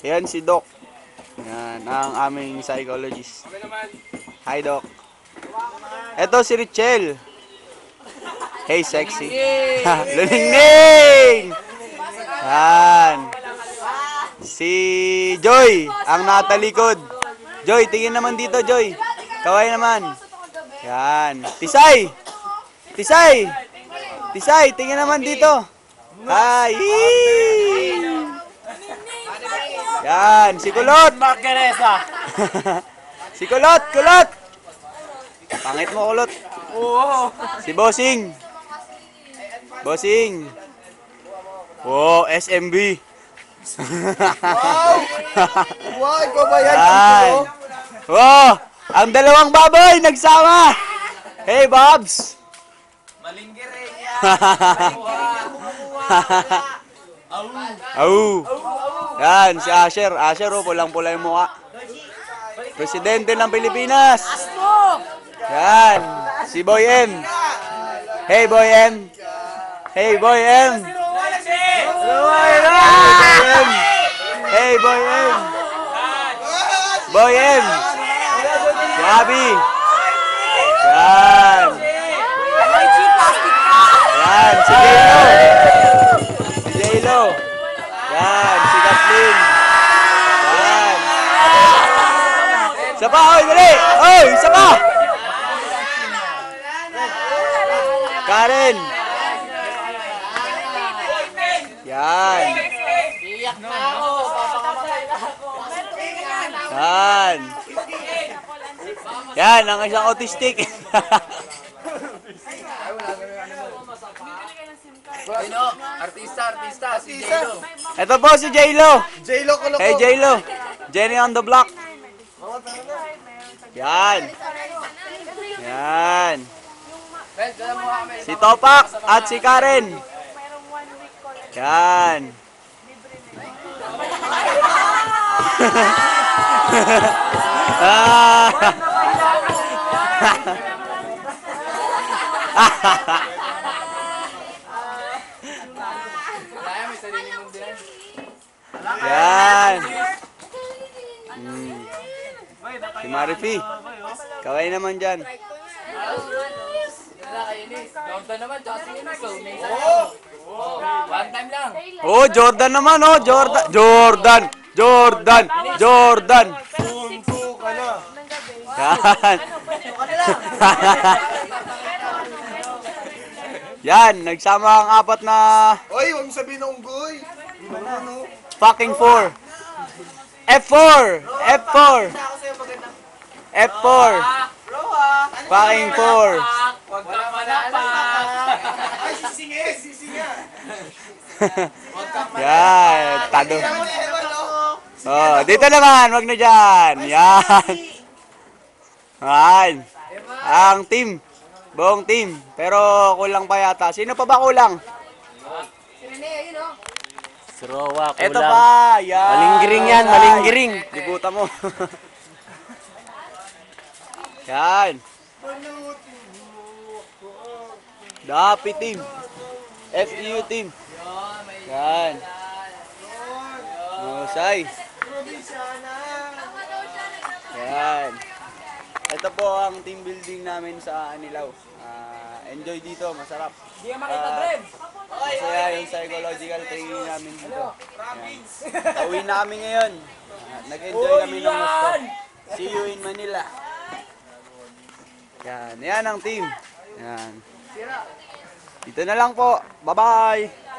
Yan si Doc. Yan, ang aming psychologist. Hi, Doc. Ito si Richelle. Hey, sexy. Luningning! Yan. Si Joy, ang natalikod. Joy, tingin naman dito, Joy. Kaway naman. Yan. Tisay! Tisay! Tisay, tingin naman dito. Hi! Yan, si Kulot. Si Kulot, Kulot. Pangit mo, Kulot. Si Bossing. Bossing. Oh, SMB. Wow, ikaw ba yan? Yan. Oh, ang dalawang baboy nagsama. Hey, Bobs. Malinggire Au. Yan, si Asher. Asher, oh, pulang-pula yung mukha. Presidente ng Pilipinas. Yan, si Boy M. Hey, Boy M. Hey, Boy M. Hey, Boy M. Boy M. Si Abby. Yan. Yan, si J-Lo. Si J-Lo. Yan, si Kathleen. Yan. Isa pa, oy, dali. Oy, isa pa. Karen. Yan. Iyak na ako. Papakamatay na ako. Yan. Yan, ang isang autistic. Sino? Artista, si J-Lo. Ito po si J-Lo. J-Lo ko Hey, J-Lo. Jenny on the block. Yan. Yan. Si Topak at si Karen. Yan. Yan. Si Marifi. Kaway naman dyan. Jordan naman, tsaka si Enos. One time lang. Oh, Jordan naman, oh. Jordan. Jordan. Jordan. Jordan. Punto ka na. Yan. Yan, nagsama ang apat na Oy, huwag mo sabihin na unggoy. fucking 4. F4. F4. F4. Fucking 4. Huwag kang manapa. Ay, sisinga. Yan, tado. Oh, dito naman, wag na dyan. Yan. Yan. Ang team. Buong team. Pero kulang pa yata. Sino pa ba kulang? Si Rowa, kulang. Ito pa. Yan. Malinggiring yan, malinggiring. Dibuta mo. Yan. Dapi team. FEU team. Yan. Mahusay. Yan. Ito po ang team building namin sa Anilaw. Enjoy dito, masarap. Masaya yung psychological training namin dito. Yan. Uwi na kami ngayon. Nag-enjoy kami ng gusto. See you in Manila. Yan, yan ang team. Yan. Dito na lang po. Bye-bye.